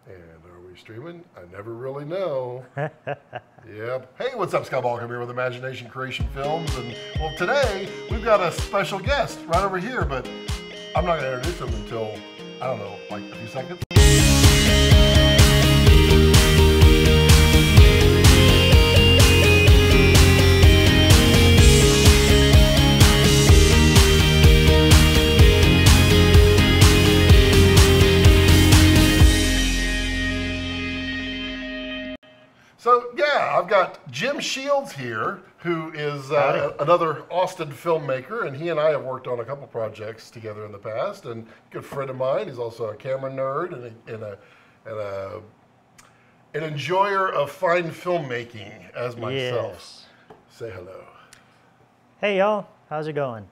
And are we streaming? I never really know. Yep. Hey, what's up? Scott Balkum here with Imagination Creation Films. And well, today we've got a special guest right over here, but I'm not going to introduce him until, I don't know, like a few seconds. So yeah, I've got Jim Shields here, who is another Austin filmmaker, and he and I have worked on a couple projects together in the past, and a good friend of mine. He's also a camera nerd and an enjoyer of fine filmmaking as myself. Yes. Say hello. Hey y'all, how's it going?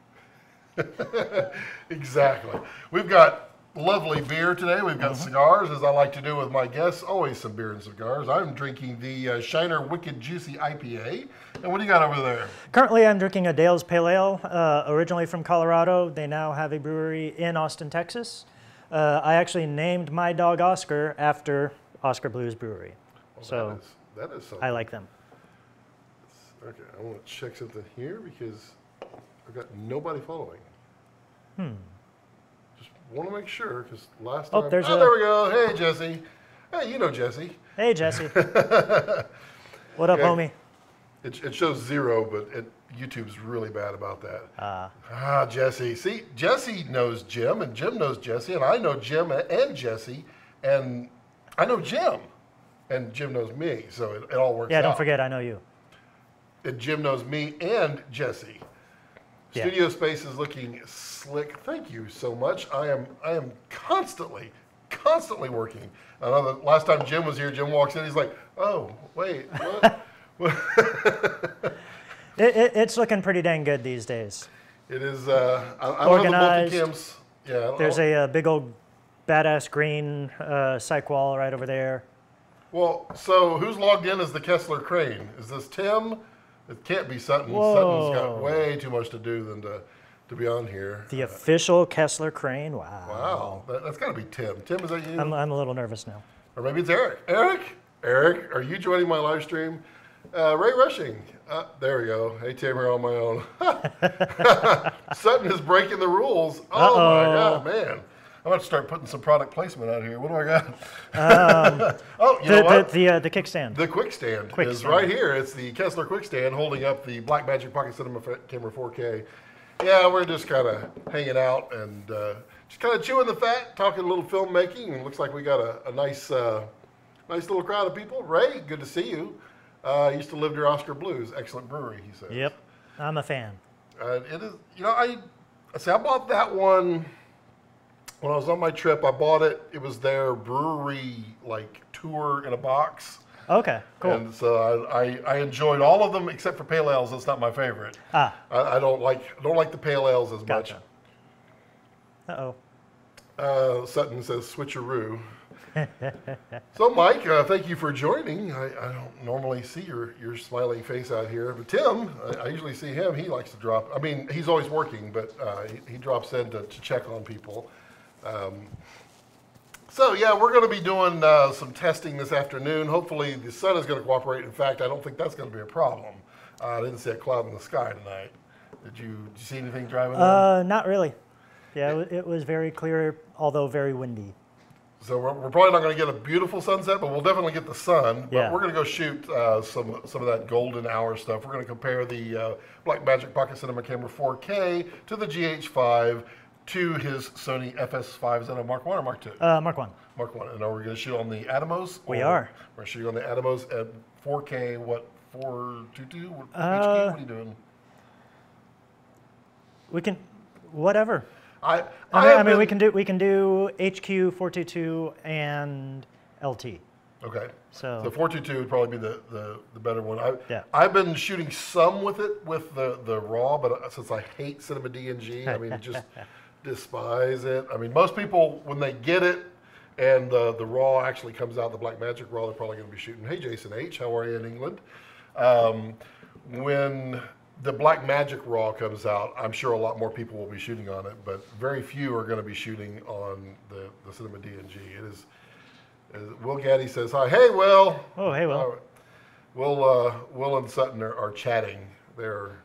Exactly. We've got lovely beer today. We've got cigars, as I like to do with my guests. Always some beer and cigars. I'm drinking the Shiner Wicked Juicy IPA. And what do you got over there? Currently I'm drinking a Dale's Pale Ale, originally from Colorado. They now have a brewery in Austin, Texas. I actually named my dog Oscar after Oscar Blues Brewery. Well, so that is something. I like them. Okay, I want to check something here because I've got nobody following. Want to make sure, because last time... there we go. Hey, Jesse. Hey, you know Jesse. Hey, Jesse. What up, homie? It shows 0, but YouTube's really bad about that. Jesse. See, Jesse knows Jim, and Jim knows Jesse, and I know Jim and Jesse, and I know Jim, and Jim knows me, so it all works out. Yeah, don't forget, I know you. And Jim knows me and Jesse. Yeah. Studio space is looking slick. Thank you so much. I am constantly working. I know that last time Jim was here, Jim walks in, he's like, oh, wait, what? It's looking pretty dang good these days. It is, I organized. Don't have the multi-cams. Yeah, There's a big old badass green cyc wall right over there. Well, so who's logged in as the Kessler Crane? Is this Tim? It can't be Sutton. Whoa. Sutton's got way too much to do than to be on here. The official Kessler Crane. Wow. Wow, that's got to be Tim. Tim, is that you? I'm a little nervous now. Or maybe it's Eric. Eric, are you joining my live stream? Ray Rushing. There we go. Hey, Tim, here on my own. Sutton is breaking the rules. Oh, my God, man. I'm going to start putting some product placement out here. What do I got? Oh, you know what? The kickstand. The quick stand is right here. It's the Kessler quick stand holding up the Blackmagic Pocket Cinema Camera 4K. Yeah, we're just kind of hanging out and just kind of chewing the fat, talking a little filmmaking. And it looks like we got a nice little crowd of people. Ray, good to see you. Used to live near Oscar Blues. Excellent brewery, he says. Yep, I'm a fan. It is, I bought that one. When I was on my trip, I bought it. It was their brewery tour in a box. Okay, cool. And so I enjoyed all of them except for pale ales. That's not my favorite. I don't like the pale ales as much. Sutton says switcheroo. So Mike, thank you for joining. I don't normally see your smiling face out here, but Tim, I usually see him. He likes to drop. I mean, he's always working, but he drops in to check on people. So yeah, we're going to be doing some testing this afternoon. Hopefully the sun is going to cooperate. In fact, I don't think that's going to be a problem. I didn't see a cloud in the sky tonight. Did you see anything driving in? Not really. Yeah, it was very clear, although very windy. So we're probably not going to get a beautiful sunset, but we'll definitely get the sun. But yeah. We're going to go shoot some of that golden hour stuff. We're going to compare the Blackmagic Pocket Cinema Camera 4K to the GH5 to his Sony FS5. Is that a Mark 1 or Mark 2? Mark 1. Mark 1. And are we going to shoot on the Atomos? We are. We're going to shoot on the Atomos at 4K, what, 422? HQ? What are you doing? We can, whatever. I mean, we can do HQ 422 and LT. Okay. So 422 would probably be the better one. Yeah. I've been shooting some with it with the RAW, but since I hate Cinema DNG, I mean, just despise it. I mean, most people when they get it and the RAW actually comes out, the Blackmagic RAW, they're probably going to be shooting. Hey, Jason H, how are you in England? When the Blackmagic RAW comes out, I'm sure a lot more people will be shooting on it, but very few are going to be shooting on the Cinema DNG. Will Gaddy says hi. Hey, Will. Oh, hey, Will. Will and Sutton are chatting. They're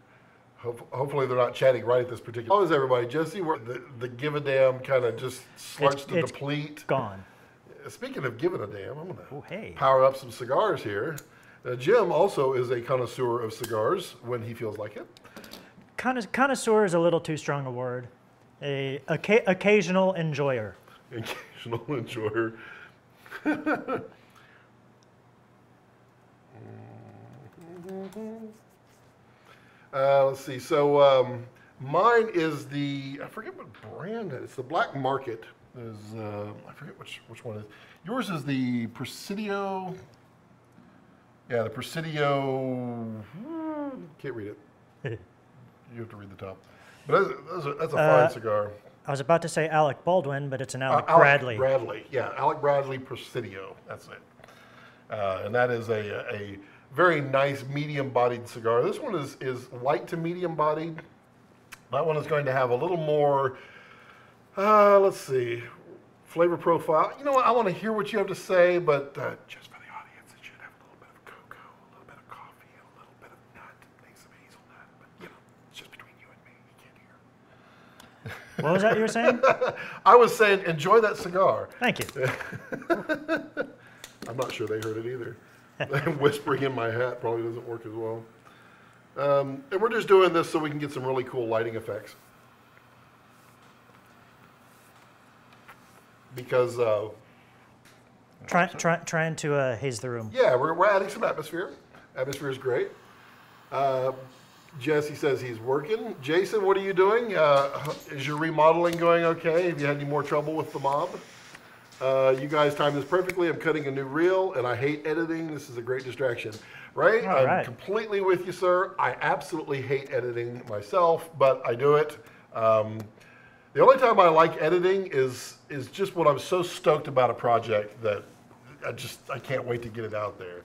hopefully they're not chatting right at this particular. How is everybody, Jesse? The give a damn kind of just starts to deplete. Gone. Speaking of giving a damn, I'm gonna hey. power up some cigars here. Jim also is a connoisseur of cigars when he feels like it. Connoisseur is a little too strong a word. Occasional enjoyer. Occasional enjoyer. Let's see. So mine is I forget what brand it is. It's the Black Market. I forget which one it is. Yours is the Presidio. Yeah, the Presidio. Can't read it. You have to read the top. But that's a fine cigar. I was about to say Alec Baldwin, but it's an Alec Bradley. Alec Bradley, yeah, Alec Bradley Presidio. That's it. And that is a very nice medium-bodied cigar. This one is light to medium-bodied. That one is going to have a little more. Let's see, flavor profile. You know what? I want to hear what you have to say, but just for the audience, it should have a little bit of cocoa, a little bit of coffee, and a little bit of nut, maybe some hazelnut. But you know, it's just between you and me. You can't hear. What was that you were saying? I was saying, enjoy that cigar. Thank you. I'm not sure they heard it either. Whispering in my hat probably doesn't work as well. And we're just doing this so we can get some really cool lighting effects. Because trying to haze the room. yeah, we're adding some atmosphere. Atmosphere is great. Jesse says he's working. Jason, what are you doing? Is your remodeling going okay? Have you had any more trouble with the mob? You guys timed this perfectly. I'm cutting a new reel, and I hate editing. This is a great distraction. Right? I'm completely with you, sir. I absolutely hate editing myself, but I do it. The only time I like editing is just when I'm so stoked about a project that I can't wait to get it out there.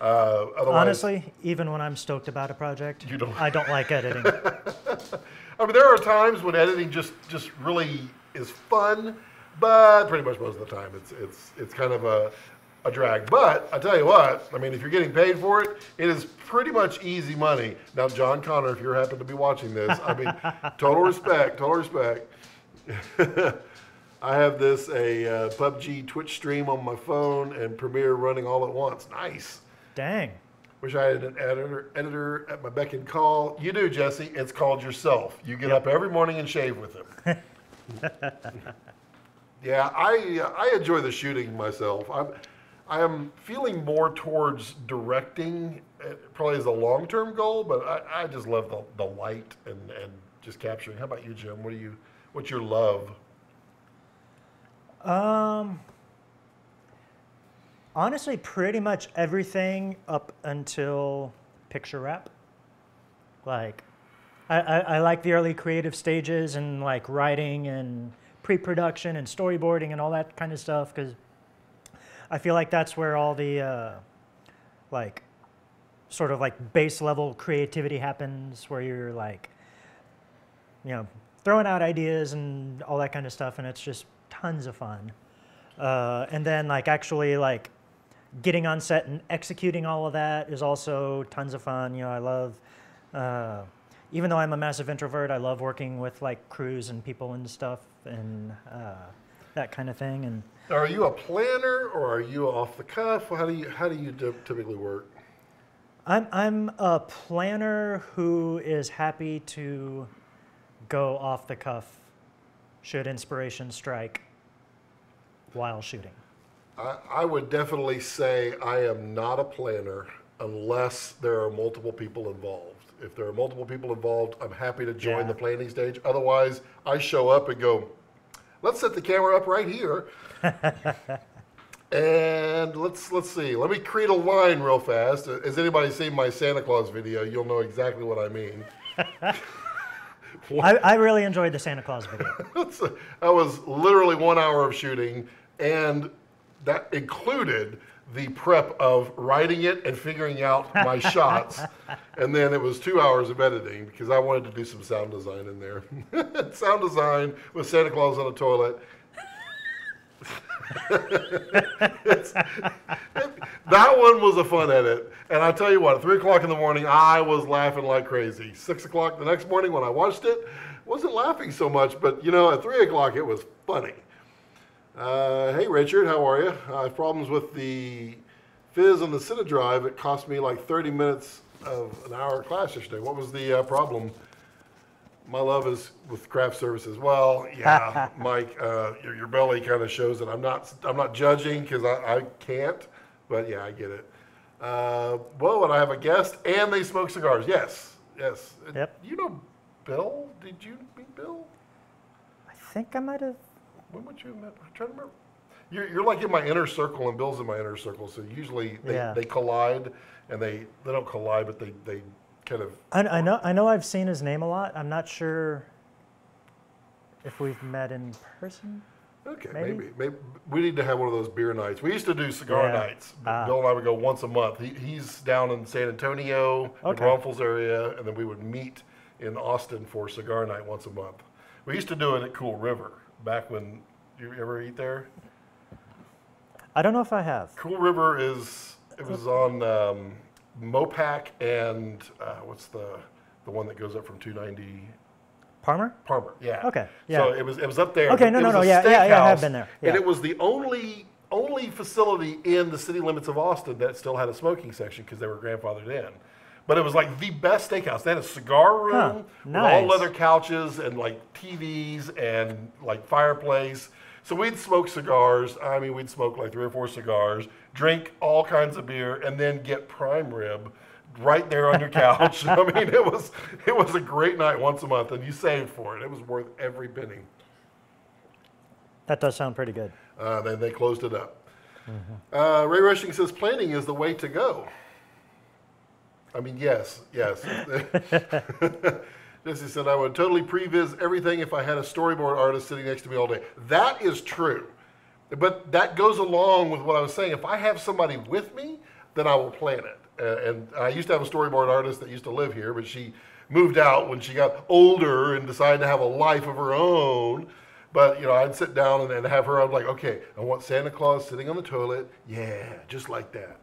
Honestly, even when I'm stoked about a project, I don't like editing. I mean, there are times when editing just really is fun, but pretty much most of the time it's kind of a drag. But I tell you what, I mean, if you're getting paid for it, it is pretty much easy money. Now, John Connor, if you happen to be watching this, I mean, total respect. I have a PUBG Twitch stream on my phone and Premiere running all at once. Nice. Dang. Wish I had an editor at my beck and call. You do, Jesse. It's called yourself. You get up every morning and shave with him. Yeah, I enjoy the shooting myself. I am feeling more towards directing. It probably is a long-term goal, but I just love the light and just capturing. How about you, Jim? What's your love? Honestly, pretty much everything up until picture wrap. Like, I like the early creative stages and like writing and pre-production and storyboarding and all that kind of stuff, because I feel like that's where all the like sort of like base level creativity happens, where you're like, you know, throwing out ideas and all that kind of stuff, and it's just tons of fun. And then like actually like getting on set and executing all of that is also tons of fun. You know, I love, even though I'm a massive introvert, I love working with like crews and people and stuff and that kind of thing. And are you a planner or are you off the cuff? How do you typically work? I'm a planner who is happy to go off the cuff should inspiration strike while shooting. I would definitely say I am not a planner unless there are multiple people involved. If there are multiple people involved, I'm happy to join the planning stage. Otherwise, I show up and go, let's set the camera up right here. And let's see. Let me create a line real fast. Has anybody seen my Santa Claus video? You'll know exactly what I mean. I really enjoyed the Santa Claus video. That was literally 1 hour of shooting, and that included the prep of writing it and figuring out my shots. And then it was 2 hours of editing because I wanted to do some sound design in there. Sound design with Santa Claus on a toilet. That one was a fun edit. And I tell you what, at 3 o'clock in the morning, I was laughing like crazy. 6 o'clock the next morning when I watched it, wasn't laughing so much, but you know, at 3 o'clock it was funny. Hey Richard, how are you? I have problems with the fizz on the CineDrive. It cost me like 30 minutes of an hour class yesterday. What was the problem? My love is with craft services. Well, yeah, Mike, your belly kind of shows that I'm not judging because I can't, but yeah, I get it. Well, and I have a guest, and they smoke cigars. Yes. Yep. You know Bill? Did you meet Bill? I think I might have. When would you have met? I'm trying to remember. You're like in my inner circle, and Bill's in my inner circle. So usually they collide, and they don't collide, but they kind of. I know I've seen his name a lot. I'm not sure if we've met in person. Okay, maybe we need to have one of those beer nights. We used to do cigar nights. Bill and I would go once a month. He's down in San Antonio, the Braunfels area, and then we would meet in Austin for cigar night once a month. We used to do it at Cool River back when. You ever eat there? I don't know if I have. Cool River it was on Mopac and what's the one that goes up from 290? Palmer, yeah. Okay, yeah. So it was up there. Okay, no, yeah, I have been there. Yeah. And it was the only facility in the city limits of Austin that still had a smoking section because they were grandfathered in. But it was like the best steakhouse. They had a cigar room with all leather couches and like TVs and like fireplace. So we'd smoke cigars. I mean, we'd smoke like 3 or 4 cigars, drink all kinds of beer, and then get prime rib right there on your couch. I mean, it was a great night once a month, and you saved for it. It was worth every penny. That does sound pretty good. Then they closed it up. Mm-hmm. Ray Rushing says planning is the way to go. I mean, yes. Jesse said, I would totally previs everything if I had a storyboard artist sitting next to me all day. That is true. But that goes along with what I was saying. If I have somebody with me, then I will plan it. And I used to have a storyboard artist that used to live here, but she moved out when she got older and decided to have a life of her own. But, you know, I'd sit down and have her, I'm like, okay, I want Santa Claus sitting on the toilet. Yeah, just like that.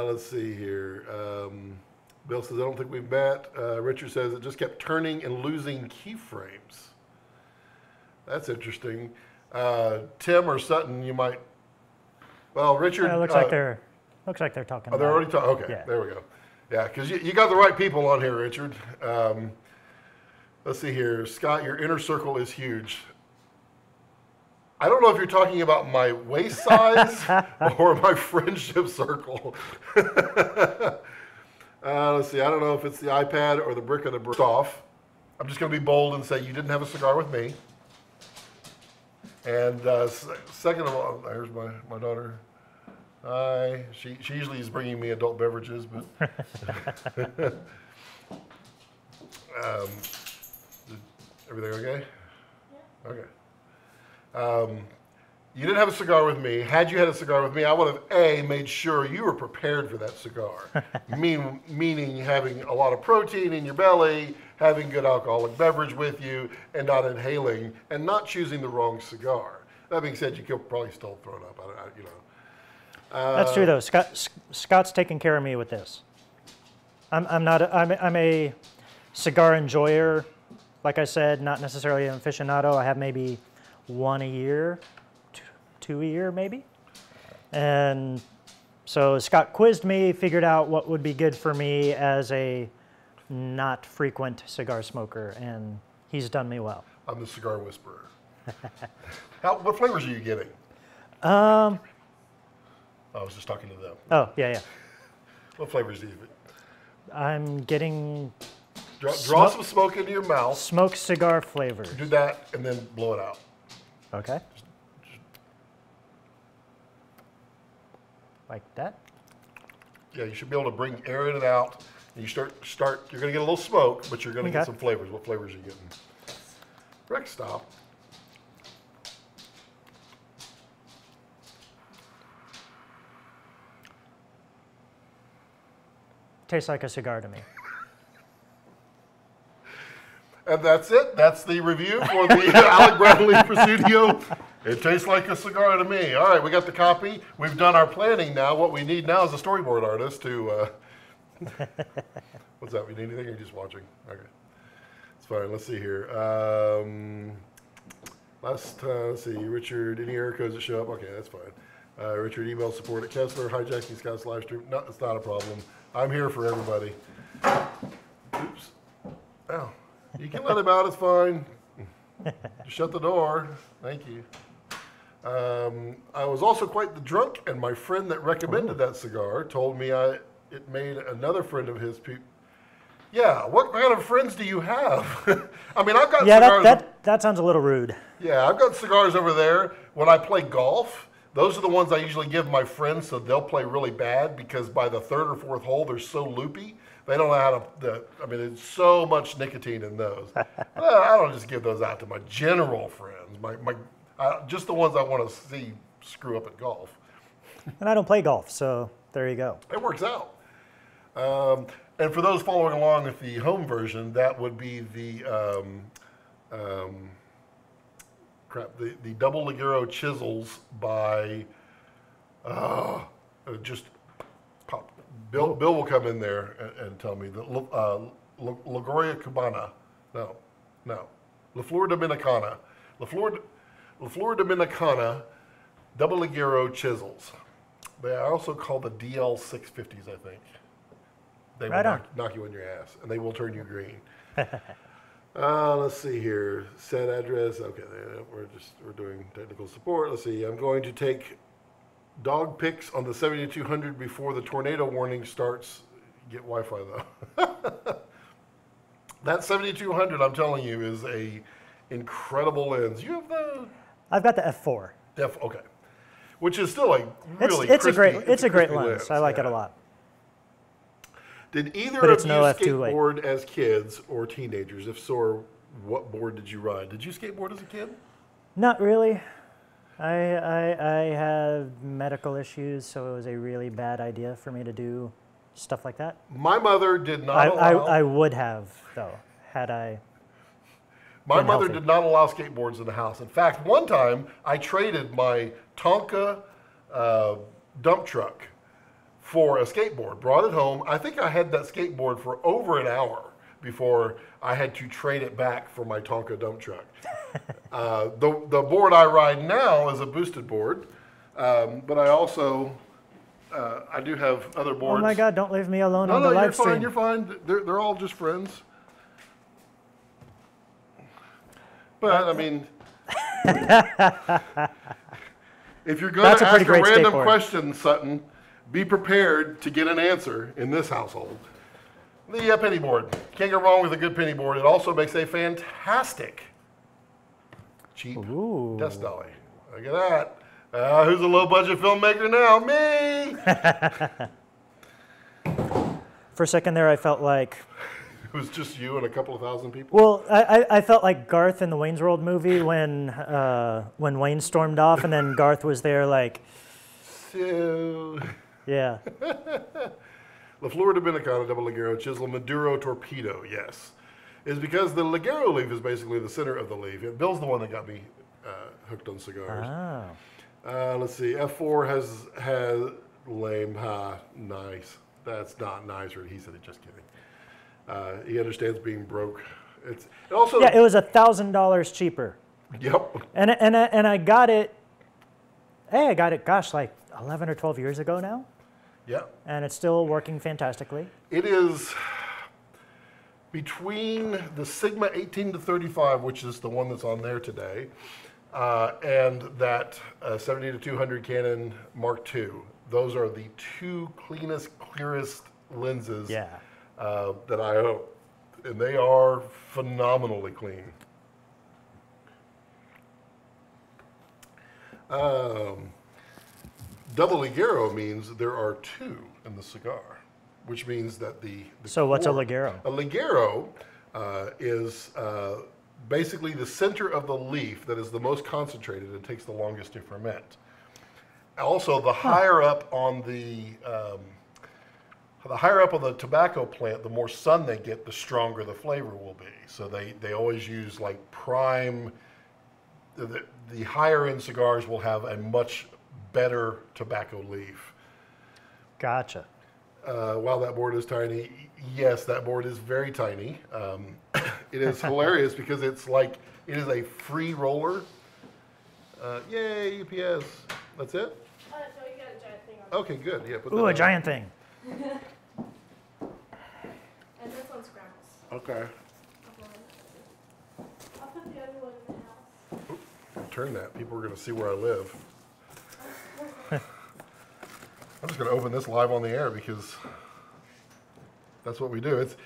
Let's see here. Bill says, I don't think we've met. Richard says, it just kept turning and losing keyframes. That's interesting. Tim or Sutton, you might. Well, Richard. It looks like they're talking. Oh, they're already talking. Okay, yeah. There we go. Yeah, because you got the right people on here, Richard. Let's see here. Scott, your inner circle is huge. I don't know if you're talking about my waist size or my friendship circle. Let's see. I don't know if it's the iPad or the brick of the brick off. I'm just going to be bold and say you didn't have a cigar with me. And second of all, there's my daughter. Hi. She usually is bringing me adult beverages, but everything okay? Yeah. Okay. You didn't have a cigar with me. Had you had a cigar with me, I would have made sure you were prepared for that cigar. Meaning having a lot of protein in your belly, having good alcoholic beverage with you, and not inhaling, and not choosing the wrong cigar. That being said, you could probably still throw it up. That's true though. Scott's taking care of me with this. I'm a cigar enjoyer. Like I said, not necessarily an aficionado. I have maybe 1 a year, 2 a year maybe. And so Scott quizzed me, figured out what would be good for me as a not frequent cigar smoker, and he's done me well. I'm the cigar whisperer. What flavors are you getting? I was just talking to them. Oh, yeah. What flavors do you get? I'm getting... Draw some smoke into your mouth. Smoked cigar flavors. Do that and then blow it out. Okay. Like that? Yeah, you should be able to bring air in and out. And you start. You're going to get a little smoke, but you're going to get some flavors. What flavors are you getting? Rex, stop. Tastes like a cigar to me. And that's it. That's the review for the Alec Bradley Presidio It tastes like a cigar to me. All right, we got the copy. We've done our planning now. What we need now is a storyboard artist to. What's that? We need anything? Or are you just watching? Okay, it's fine. Let's see here. Let's see. Richard, any error codes that show up? Okay, that's fine. Richard, email support at Kessler. Hijacking Scott's live stream. No, it's not a problem. I'm here for everybody. Oops. Oh, you can let him out. It's fine. Just shut the door. Thank you. I was also quite the drunk, and my friend that recommended that cigar told me it made another friend of his. Yeah, what kind of friends do you have? I mean, I've got cigars. That sounds a little rude. Yeah, I've got cigars over there. When I play golf, those are the ones I usually give my friends, so they'll play really bad because by the third or fourth hole, they're so loopy. They don't know how to, I mean, there's so much nicotine in those. I don't just give those out to my general friends, just the ones I want to see screw up at golf. And I don't play golf, so there you go. It works out. And for those following along with the home version, that would be the the double Ligero chisels by just pop. Bill will come in there and tell me that La Gloria Cubana, no, La Flor Dominicana, La Flor Dominicana double Ligero chisels. They are also called the DL 650s, I think. They will knock you on your ass, and they will turn you green. Let's see here. Set address. Okay, we're doing technical support. Let's see. I'm going to take dog pics on the 7200 before the tornado warning starts. Get Wi-Fi though. That 7200, I'm telling you, is a incredible lens. You have the. I've got the F4. Okay, which is still a really it's a great crispy lens. I like it a lot. Did either of you skateboard as kids or teenagers? If so, what board did you ride? Did you skateboard as a kid? Not really. I have medical issues, so it was a really bad idea for me to do stuff like that. My mother did not allow... I would have, though, had I My mother did not allow skateboards in the house. In fact, one time, I traded my Tonka dump truck for a skateboard, brought it home. I think I had that skateboard for over an hour before I had to trade it back for my Tonka dump truck. The board I ride now is a boosted board, but I also, I do have other boards. Oh my God, don't leave me alone on the live stream. You're fine. They're all just friends. But, I mean, if you're going to ask a random question, Sutton, be prepared to get an answer in this household. The penny board. Can't go wrong with a good penny board. It also makes a fantastic cheap desk dolly. Look at that. Who's a low-budget filmmaker now? Me! For a second there, I felt like... It was just you and a couple of thousand people? Well, I felt like Garth in the Wayne's World movie when Wayne stormed off and then Garth was there like... So... Yeah. La Flor Dominicana double Ligero chisel Maduro torpedo, yes. Is because the Ligero leaf is basically the center of the leaf. Bill's the one that got me hooked on cigars. Oh. Let's see. F4 has lame. Nice. That's not nice. Or he said it. Just kidding. He understands being broke. It also. Yeah, it was $1,000 cheaper. Yep. And I got it. Hey, I got it. Gosh, like 11 or 12 years ago now. Yeah. And it's still working fantastically. It is between the Sigma 18 to 35, which is the one that's on there today, and that 70 to 200 Canon Mark II. Those are the two cleanest, clearest lenses that I own. And they are phenomenally clean. Double Ligero means there are two in the cigar, which means that the so what's a Ligero? A Ligero is basically the center of the leaf that is the most concentrated and takes the longest to ferment. Also, the higher up on the tobacco plant, the more sun they get, the stronger the flavor will be. So they always use like prime. the higher end cigars will have a much better tobacco leaf. Gotcha. While that board is tiny, yes, that board is very tiny. It is hilarious because it's like, it is a free roller. Yay, UPS. That's it? No, you got a giant thing on Okay, good. Yeah, put Ooh, that a on. giant thing. And this one's Grandma's. Okay. I'll put the other one in the house. Turn that. People are going to see where I live. I'm just going to open this live on the air because that's what we do. It's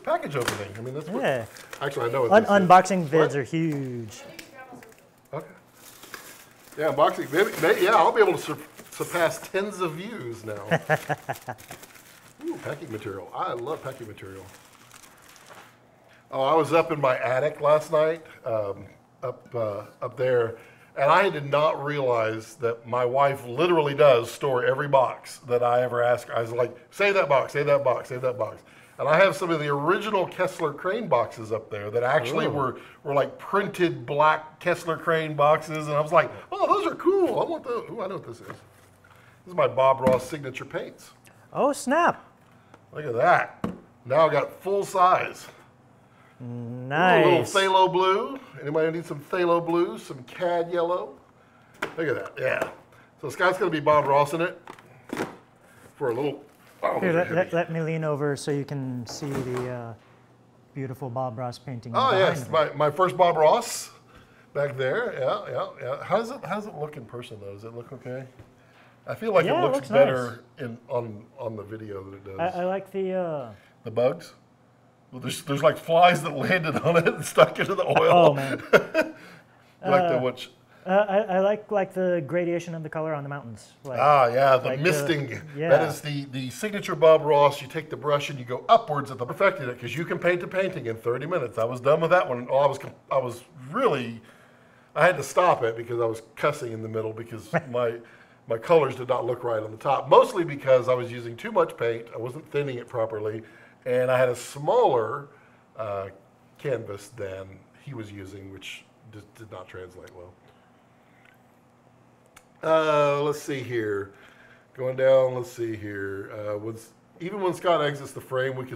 package opening. I mean, that's what. Yeah. Actually, I know what this Unboxing vids What? are huge. I'll use Grandma's with Okay. Yeah, unboxing. Yeah, I'll be able to surpass tens of views now. Ooh, packing material. I love packing material. Oh, I was up in my attic last night, up there, and I did not realize that my wife literally does store every box that I ever ask her. I was like, save that box, save that box, save that box. And I have some of the original Kessler Crane boxes up there that actually were like printed black Kessler Crane boxes. And I was like, oh, those are cool. I want those. Ooh, I know what this is. This is my Bob Ross signature paints. Oh, snap. Look at that. Now I got full size. Nice. Ooh, a little phthalo blue. Anybody need some phthalo blue? Some cad yellow? Look at that. Yeah. So Scott's going to be Bob Ross in it for a little. Oh, Here, those are heavy. let me lean over so you can see the beautiful Bob Ross painting. Oh behind yes, me. my first Bob Ross back there. Yeah. How's it look in person though? Does it look okay? I feel like Yeah, it it looks looks better on the video than it does. I like the. The bugs? Well, there's like flies that landed on it and stuck into the oil. Oh man. You like the which? I like the gradation of the color on the mountains. Like, Yeah, the like misting. yeah. That is the signature Bob Ross. You take the brush and you go upwards at the perfected it because you can paint a painting in 30 minutes. I was done with that one. Oh, I was really, I had to stop it because I was cussing in the middle because my colors did not look right on the top. Mostly because I was using too much paint. I wasn't thinning it properly, and I had a smaller canvas than he was using, which did not translate well. Let's see here. Going down, let's see here. Even when Scott exits the frame, we can